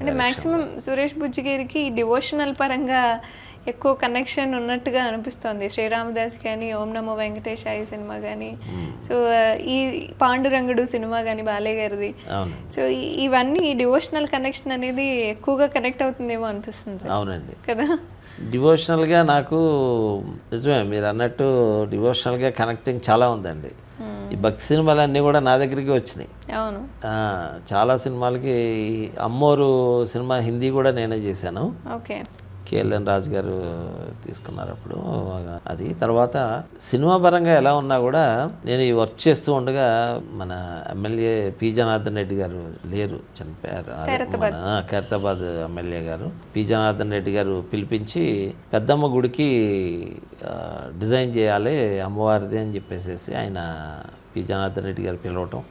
అంటే maximum Suresh బుజ్జిగిరికి devotional పరంగా ఎక్కువ కనెక్షన్ ఉన్నట్టుగా అనిపిస్తోంది. శ్రీరామదాస్ కానీ, ఓం నమో వెంకటేశాయ సినిమా కానీ, సో ఈ పాండురంగుడు సినిమా కానీ బాలయ్య గారిది, సో ఇవన్నీ డివోషనల్ కనెక్షన్ అనేది ఎక్కువగా కనెక్ట్ అవుతుందేమో అనిపిస్తుంది. అవునండి కదా. డివోషనల్గా నాకు నిజమే మీరు అన్నట్టు డివోషనల్గా కనెక్టింగ్ చాలా ఉందండి. ఈ భక్తి సినిమాలన్నీ కూడా నా దగ్గరికి వచ్చినాయి. అవును, చాలా సినిమాలకి అమ్మోరు సినిమా హిందీ కూడా నేనే చేశాను. ఓకే. కేఎల్ఎన్ రాజు గారు తీసుకున్నారు అప్పుడు అది. తర్వాత సినిమా పరంగా ఎలా ఉన్నా కూడా నేను ఈ వర్క్ చేస్తూ ఉండగా మన ఎమ్మెల్యే పి జనార్దన్ రెడ్డి గారు లేరు, చనిపోయారు. ఖైరతాబాద్ ఎమ్మెల్యే గారు పి జనార్దన్ రెడ్డి గారు పిలిపించి పెద్దమ్మ గుడికి డిజైన్ చేయాలి అమ్మవారిది అని చెప్పేసి ఆయన పి జనార్దన్ రెడ్డి గారు పిలవటం.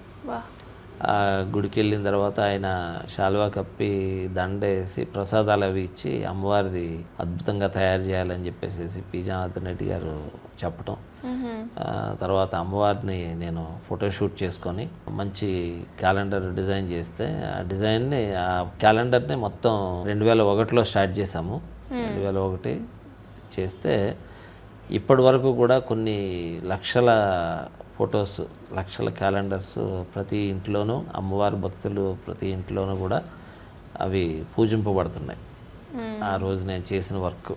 ఆ గుడికి వెళ్ళిన తర్వాత ఆయన శాలువా కప్పి దండేసి ప్రసాదాలు అవి ఇచ్చి అమ్మవారిది అద్భుతంగా తయారు చేయాలని చెప్పేసి పి జనార్దన్ రెడ్డి గారు చెప్పటం. తర్వాత అమ్మవారిని నేను ఫోటోషూట్ చేసుకొని మంచి క్యాలెండర్ డిజైన్ చేస్తే ఆ డిజైన్ని ఆ క్యాలెండర్ని మొత్తం 2001లో స్టార్ట్ చేశాము. 2001 చేస్తే ఇప్పటి వరకు కూడా కొన్ని లక్షల ఫొటోస్, లక్షల క్యాలెండర్స్ ప్రతి ఇంట్లోనూ అమ్మవారి భక్తులు ప్రతి ఇంట్లోనూ కూడా అవి పూజింపబడుతున్నాయి. ఆ రోజు నేను చేసిన వర్క్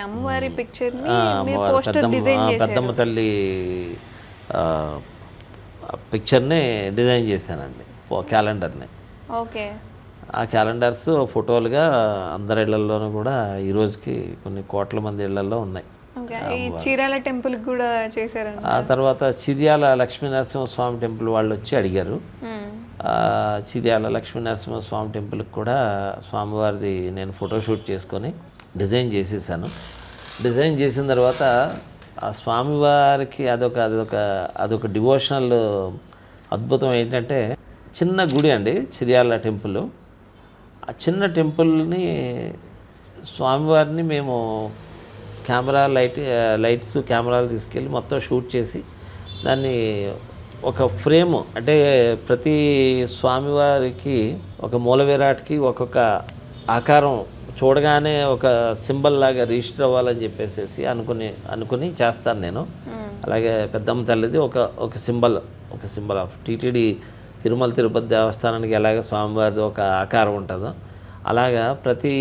అమ్మవారి పెద్దమ్మ తల్లి పిక్చర్ని డిజైన్ చేశానండి, క్యాలెండర్ని. ఆ క్యాలెండర్స్ ఫోటోలుగా అందరి ఇళ్లలోనూ కూడా ఈ రోజుకి కొన్ని కోట్ల మంది ఇళ్లలో ఉన్నాయి. చీరాల టెంపుల్ కూడా చేశారు. ఆ తర్వాత చిర్యాల లక్ష్మీనరసింహస్వామి టెంపుల్ వాళ్ళు వచ్చి అడిగారు. చిర్యాల లక్ష్మీనరసింహస్వామి టెంపుల్కి కూడా స్వామివారిది నేను ఫోటోషూట్ చేసుకొని డిజైన్ చేసేసాను. డిజైన్ చేసిన తర్వాత ఆ స్వామివారికి అదొక డివోషనల్ అద్భుతం ఏంటంటే చిన్న గుడి అండి చిర్యాల టెంపుల్. ఆ చిన్న టెంపుల్ని స్వామివారిని మేము లైట్స్ కెమెరాలు తీసుకెళ్ళి మొత్తం షూట్ చేసి దాన్ని ఒక ఫ్రేము, అంటే ప్రతి స్వామివారికి ఒక మూల విరాట్కి ఒక్కొక్క ఆకారం చూడగానే ఒక సింబల్ లాగా రిజిస్టర్ అవ్వాలని చెప్పేసి అనుకుని చేస్తాను నేను. అలాగే పెద్దమ్మ తల్లిది ఒక symbol of TTD Tirumala Tirupati దేవస్థానానికి ఎలాగ స్వామివారిది ఒక ఆకారం ఉంటుందో అలాగా ప్రతి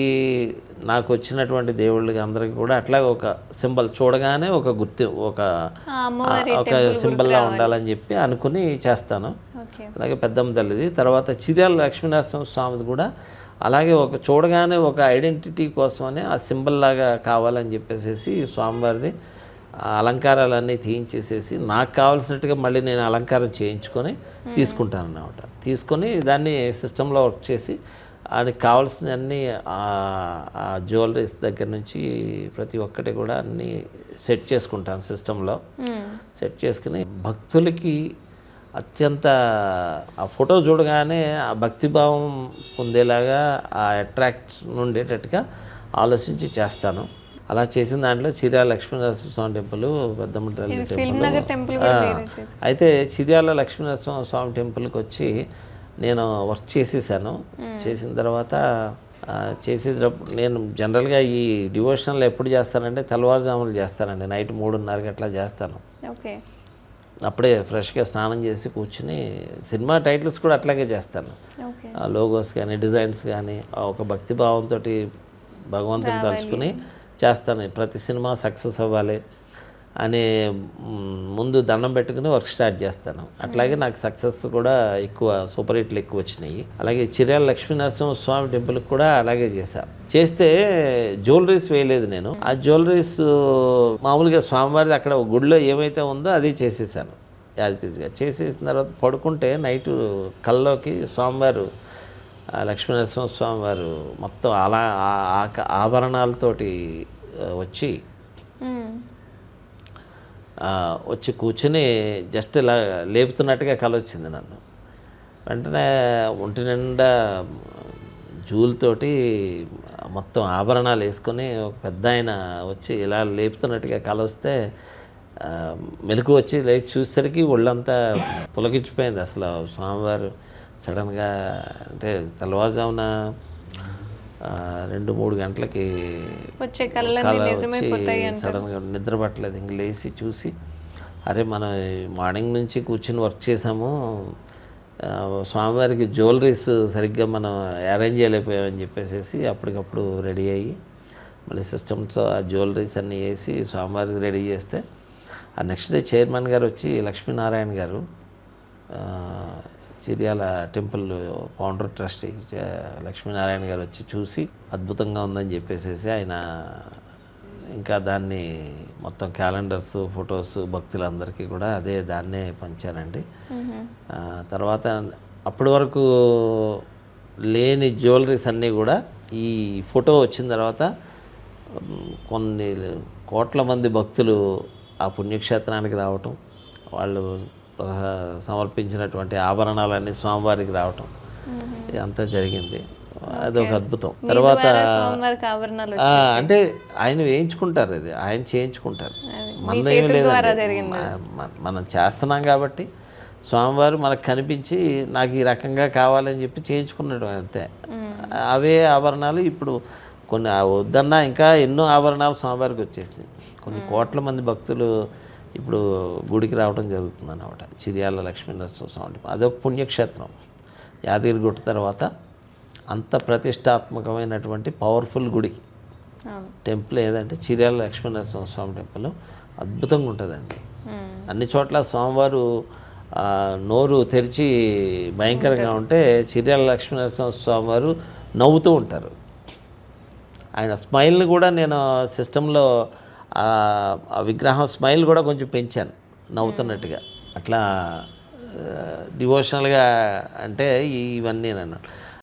నాకు వచ్చినటువంటి దేవుళ్ళకి అందరికీ కూడా అట్లాగే ఒక సింబల్ చూడగానే ఒక సింబల్లా ఉండాలని చెప్పి అనుకుని చేస్తాను. అలాగే పెద్దమ్మ తల్లిది. తర్వాత చిర్యాల లక్ష్మీనరసింహ స్వామిది కూడా అలాగే చూడగానే ఒక ఐడెంటిటీ కోసమని ఆ సింబల్ లాగా కావాలని చెప్పేసి స్వామివారిది అలంకారాలన్నీ తీయించేసేసి నాకు కావాల్సినట్టుగా మళ్ళీ నేను అలంకారం చేయించుకొని తీసుకుంటాను అన్నమాట. తీసుకొని దాన్ని సిస్టంలో వర్క్ చేసి ఆయనకి కావాల్సిన అన్నీ ఆ జ్యువెలరీస్ దగ్గర నుంచి ప్రతి ఒక్కటి కూడా అన్నీ సెట్ చేసుకుంటాను సిస్టంలో. సెట్ చేసుకుని భక్తులకి అత్యంత ఆ ఫోటో చూడగానే ఆ భక్తిభావం పొందేలాగా ఆ అట్రాక్షన్ ఉండేటట్టుగా ఆలోచించి చేస్తాను. అలా చేసిన దాంట్లో చిర్యాల లక్ష్మీనరసింహస్వామి టెంపుల్, పెద్దమ్మ తల్లి టెంపుల్. అయితే చిర్యాల లక్ష్మీనరసింహస్వామి టెంపుల్కి వచ్చి నేను వర్క్ చేసేసాను. చేసిన తర్వాత చేసేటప్పుడు నేను జనరల్గా ఈ డివోషనల్ ఎప్పుడు చేస్తానంటే తెల్లవారుజాములు చేస్తానండి, నైట్ 3:30కి అట్లా చేస్తాను. అప్పుడే ఫ్రెష్గా స్నానం చేసి కూర్చుని సినిమా టైటిల్స్ కూడా అట్లాగే చేస్తాను. లోగోస్ కానీ డిజైన్స్ కానీ ఒక భక్తిభావంతో భగవంతుని తలుచుకుని చేస్తాను. ప్రతి సినిమా సక్సెస్ అవ్వాలి అని ముందు దండం పెట్టుకుని వర్క్ స్టార్ట్ చేస్తాను. అట్లాగే నాకు సక్సెస్ కూడా ఎక్కువ, సూపర్ హిట్లు ఎక్కువ వచ్చినాయి. అలాగే చిర్యాల లక్ష్మీనరసింహస్వామి టెంపుల్కి కూడా అలాగే చేస్తే జ్యువెలరీస్ వేయలేదు నేను. ఆ జ్యువెలరీస్ మామూలుగా స్వామివారిది అక్కడ గుడిలో ఏమైతే ఉందో అది చేసేసాను యాజిటీజ్గా. చేసేసిన తర్వాత పడుకుంటే నైటు కల్లోకి స్వామివారు లక్ష్మీనరసింహస్వామి వారు మొత్తం అలా ఆభరణాలతోటి వచ్చి కూర్చుని జస్ట్ ఇలా లేపుతున్నట్టుగా కల వచ్చింది నన్ను. వెంటనే ఒంటి నిండా జూలతోటి మొత్తం ఆభరణాలు వేసుకొని ఒక పెద్ద ఆయన వచ్చి ఇలా లేపుతున్నట్టుగా కల వస్తే మెలకు వచ్చి లేచి చూసేసరికి ఒళ్ళంతా పులకించిపోయింది. అసలు స్వామివారు సడన్గా అంటే తెల్లవారుజామున 2-3 గంటలకి వచ్చే కళ కళలన్నీ నిజమైపోతాయి వచ్చి అంటారు. సడన్గా నిద్ర పట్టలేదు. ఇంక లేచి చూసి అరే మనం మార్నింగ్ నుంచి కూర్చుని వర్క్ చేసాము, స్వామివారికి జ్యువెలరీస్ సరిగ్గా మనం అరేంజ్ చేయలేకపోయామని చెప్పేసి అప్పటికప్పుడు రెడీ అయ్యి మళ్ళీ సిస్టమ్తో ఆ జ్యువెలరీస్ అన్నీ వేసి స్వామివారికి రెడీ చేస్తే ఆ నెక్స్ట్ డే చైర్మన్ గారు వచ్చి లక్ష్మీనారాయణ గారు Chiryala temple founder trustee Lakshminarayana గారు వచ్చి చూసి అద్భుతంగా ఉందని చెప్పేసి ఆయన ఇంకా దాన్ని మొత్తం క్యాలెండర్స్ ఫొటోస్ భక్తులందరికీ కూడా దాన్నే పంచారండి. తర్వాత అప్పటి వరకు లేని జ్యువెలరీస్ అన్నీ కూడా ఈ ఫోటో వచ్చిన తర్వాత కొన్ని కోట్ల మంది భక్తులు ఆ పుణ్యక్షేత్రానికి రావటం, వాళ్ళు సమర్పించినటువంటి ఆభరణాలన్నీ స్వామివారికి రావటం ఇదంతా జరిగింది. అదొక అద్భుతం. తర్వాత స్వామివారికి ఆభరణాలు అంటే ఆయన వేయించుకుంటారు, అది ఆయన చేయించుకుంటారు, మీ చేతుల ద్వారా జరిగింది. మనం చేస్తున్నాం కాబట్టి స్వామివారు మనకు కనిపించి నాకు ఈ రకంగా కావాలని చెప్పి చేయించుకున్నాడు అంతే. అవే ఆభరణాలు ఇప్పుడు కొన్ని వద్దన్నా ఇంకా ఎన్నో ఆభరణాలు స్వామివారికి వచ్చేసినాయి. కొన్ని కోట్ల మంది భక్తులు ఇప్పుడు గుడికి రావడం జరుగుతుంది అన్నమాట. చిర్యాల లక్ష్మీనరసింహ స్వామి అదొక పుణ్యక్షేత్రం. యాదగిరిగుట్ట తర్వాత అంత ప్రతిష్టాత్మకమైనటువంటి పవర్ఫుల్ గుడి టెంపుల్ ఏదంటే చిర్యాల లక్ష్మీనరసింహ స్వామి టెంపుల్. అద్భుతంగా ఉంటుందండి. అన్ని చోట్ల స్వామివారు నోరు తెరిచి భయంకరంగా ఉంటే చిర్యాల లక్ష్మీనరసింహ స్వామి వారు నవ్వుతూ ఉంటారు. ఆయన స్మైల్ని కూడా నేను సిస్టంలో ఆ విగ్రహం స్మైల్ కూడా కొంచెం పెంచాను నవ్వుతున్నట్టుగా. అట్లా డివోషనల్గా అంటే ఇవన్నీ నన్ను